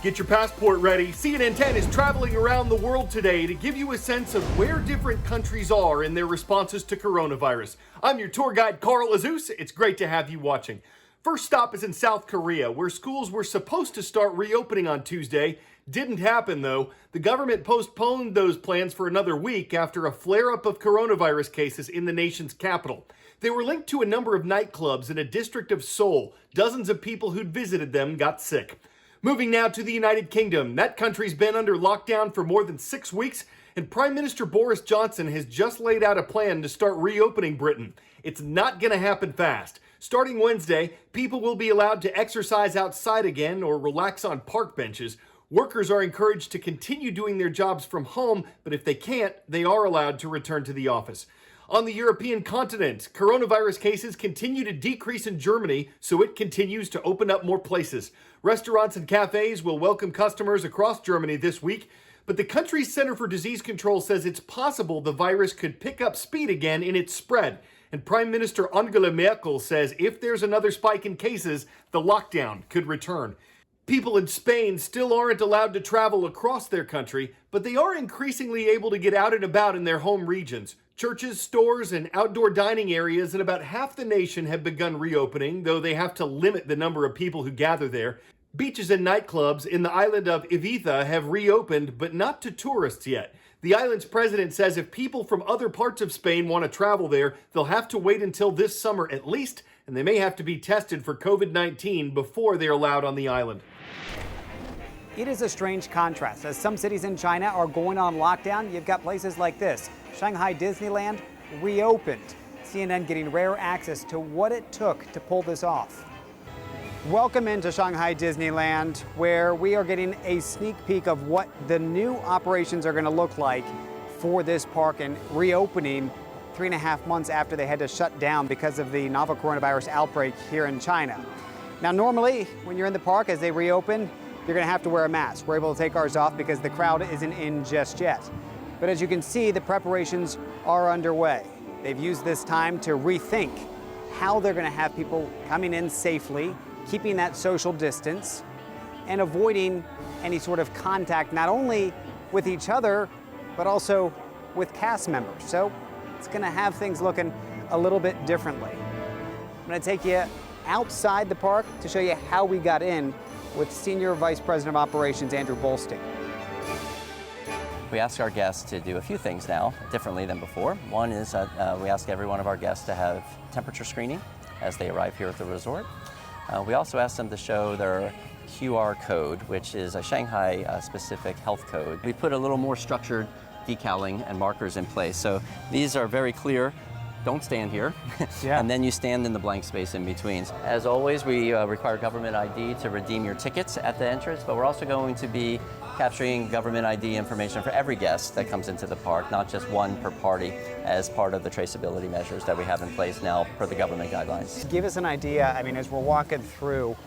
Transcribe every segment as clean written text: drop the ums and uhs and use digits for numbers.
Get your passport ready. CNN 10 is traveling around the world today to give you a sense of where different countries are in their responses to coronavirus. I'm your tour guide, Carl Azus. It's great to have you watching. First stop is in South Korea, where schools were supposed to start reopening on Tuesday. Didn't happen, though. The government postponed those plans for another week after a flare-up of coronavirus cases in the nation's capital. They were linked to a number of nightclubs in a district of Seoul. Dozens of people who'd visited them got sick. Moving now to the United Kingdom. That country's been under lockdown for more than 6 weeks, and Prime Minister Boris Johnson has just laid out a plan to start reopening Britain. It's not going to happen fast. Starting Wednesday, people will be allowed to exercise outside again or relax on park benches. Workers are encouraged to continue doing their jobs from home, but if they can't, they are allowed to return to the office. On the European continent, coronavirus cases continue to decrease in Germany, so it continues to open up more places. Restaurants and cafes will welcome customers across Germany this week, but the country's Center for Disease Control says it's possible the virus could pick up speed again in its spread. And Prime Minister Angela Merkel says if there's another spike in cases, the lockdown could return. People in Spain still aren't allowed to travel across their country, but they are increasingly able to get out and about in their home regions. Churches, stores, and outdoor dining areas in about half the nation have begun reopening, though they have to limit the number of people who gather there. Beaches and nightclubs in the island of Ibiza have reopened, but not to tourists yet. The island's president says if people from other parts of Spain want to travel there, they'll have to wait until this summer at least, and they may have to be tested for COVID-19 before they're allowed on the island. It is a strange contrast. As some cities in China are going on lockdown, you've got places like this. Shanghai Disneyland reopened. CNN getting rare access to what it took to pull this off. Welcome into Shanghai Disneyland, where we are getting a sneak peek of what the new operations are going to look like for this park and reopening 3.5 months after they had to shut down because of the novel coronavirus outbreak here in China. Now, normally, when you're in the park as they reopen, you're going to have to wear a mask. We're able to take ours off because the crowd isn't in just yet. But as you can see, the preparations are underway. They've used this time to rethink how they're going to have people coming in safely, keeping that social distance, and avoiding any sort of contact, not only with each other, but also with cast members. So it's going to have things looking a little bit differently. I'm going to take you outside the park to show you how we got in with Senior Vice President of Operations, Andrew Bolsting. We ask our guests to do a few things now, differently than before. One is we ask every one of our guests to have temperature screening as they arrive here at the resort. We also ask them to show their QR code, which is a Shanghai specific health code. We put a little more structured decaling and markers in place. So these are very clear. Don't stand here, yeah. And then you stand in the blank space in between. As always, we require government ID to redeem your tickets at the entrance, but we're also going to be capturing government ID information for every guest that comes into the park, not just one per party, as part of the traceability measures that we have in place now per the government guidelines. Give us an idea, I mean, as we're walking through,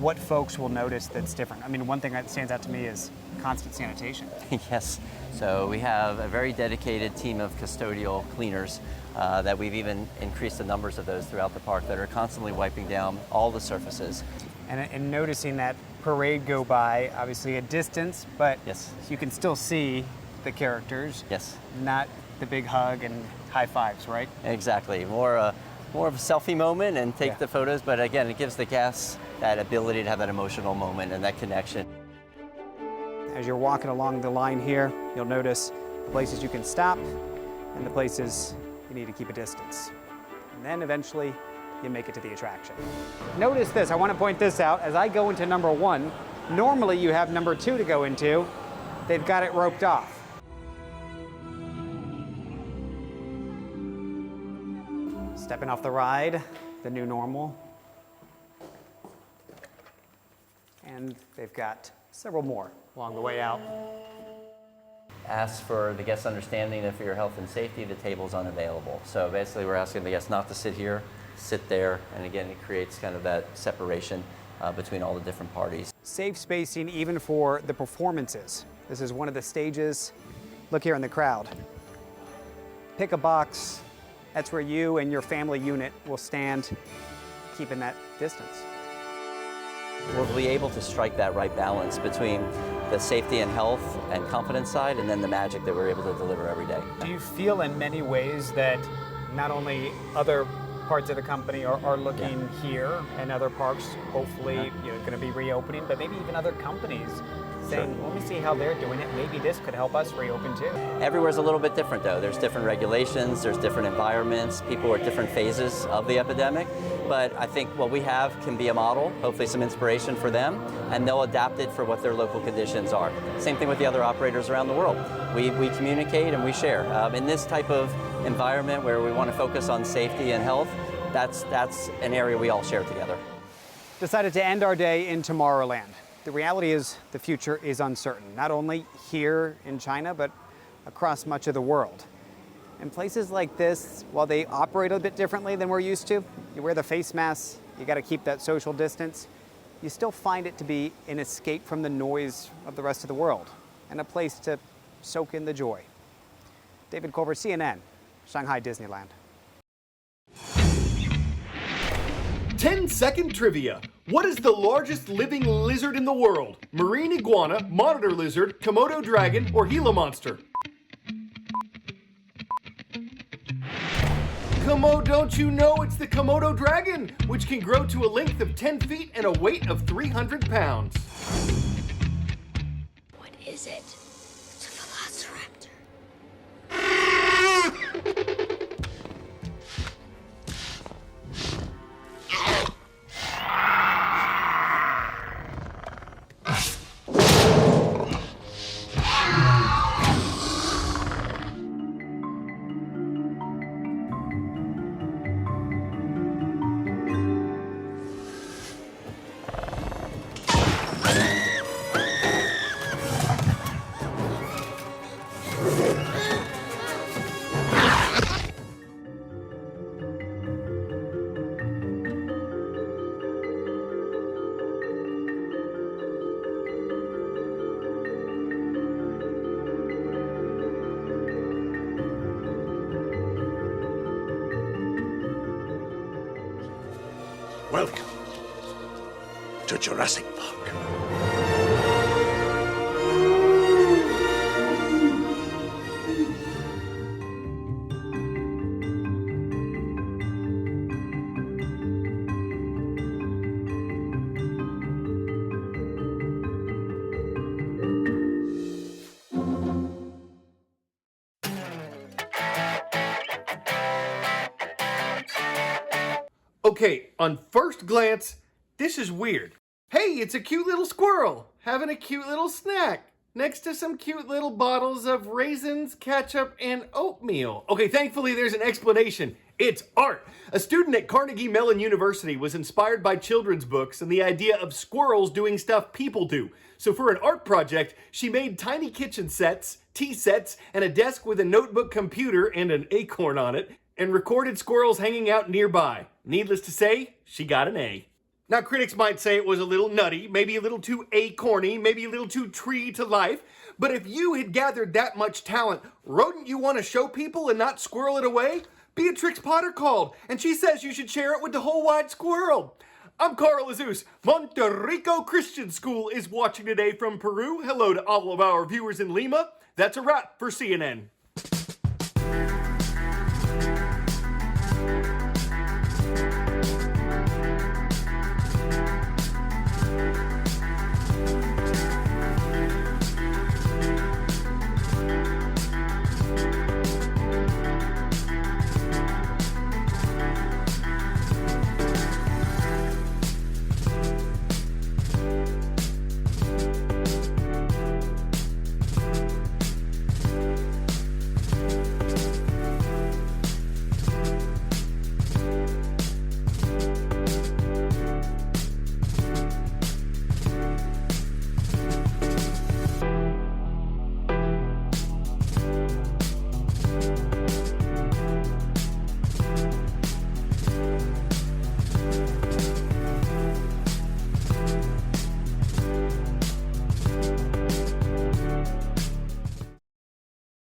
what folks will notice that's different. I mean, one thing that stands out to me is constant sanitation. Yes, so we have a very dedicated team of custodial cleaners that we've even increased the numbers of those throughout the park that are constantly wiping down all the surfaces. And noticing that parade go by, obviously a distance, but yes, you can still see the characters. Yes. Not the big hug and high fives, right? Exactly. More of a selfie moment and take the photos, but again, it gives the guests that ability to have that emotional moment and that connection. As you're walking along the line here, you'll notice the places you can stop and the places you need to keep a distance. And then eventually you make it to the attraction. Notice this, I want to point this out. As I go into number 1, normally you have number 2 to go into. They've got it roped off. Stepping off the ride, the new normal. And they've got several more along the way out. Ask for the guest's understanding that for your health and safety, the table's unavailable. So basically we're asking the guests not to sit here, sit there, and again, it creates kind of that separation between all the different parties. Safe spacing even for the performances. This is one of the stages. Look here in the crowd. Pick a box. That's where you and your family unit will stand, keeping that distance. we'll be able to strike that right balance between the safety and health and confidence side, and then the magic that we're able to deliver every day. Do you feel in many ways that not only other parts of the company are looking here and other parks hopefully going to be reopening, but maybe even other companies saying, let me see how they're doing it, maybe this could help us reopen too? Everywhere's a little bit different though. There's different regulations, there's different environments, people are at different phases of the epidemic, but I think what we have can be a model, hopefully some inspiration for them, and they'll adapt it for what their local conditions are. Same thing with the other operators around the world. We communicate and we share. In this type of environment where we want to focus on safety and health, that's an area we all share together. Decided to end our day in Tomorrowland. The reality is the future is uncertain, not only here in China, but across much of the world. And places like this, while they operate a bit differently than we're used to, you wear the face masks, you got to keep that social distance, you still find it to be an escape from the noise of the rest of the world and a place to soak in the joy. David Culver, CNN, Shanghai Disneyland. 10-second trivia. What is the largest living lizard in the world? Marine iguana, monitor lizard, Komodo dragon, or Gila monster? Don't you know it's the Komodo dragon, which can grow to a length of 10 feet and a weight of 300 pounds. What is it? It's a velociraptor. Welcome to Jurassic Park. Okay, on first glance, this is weird. Hey, it's a cute little squirrel having a cute little snack next to some cute little bottles of raisins, ketchup, and oatmeal. Okay, thankfully there's an explanation. It's art. A student at Carnegie Mellon University was inspired by children's books and the idea of squirrels doing stuff people do. So for an art project, she made tiny kitchen sets, tea sets, and a desk with a notebook computer and an acorn on it, and recorded squirrels hanging out nearby. Needless to say, she got an A. Now, critics might say it was a little nutty, maybe a little too acorny, maybe a little too tree to life, but if you had gathered that much talent, wouldn't you want to show people and not squirrel it away? Beatrix Potter called, and she says you should share it with the whole wide squirrel. I'm Carl Azus. Monterrico Christian School is watching today from Peru. Hello to all of our viewers in Lima. That's a wrap for CNN.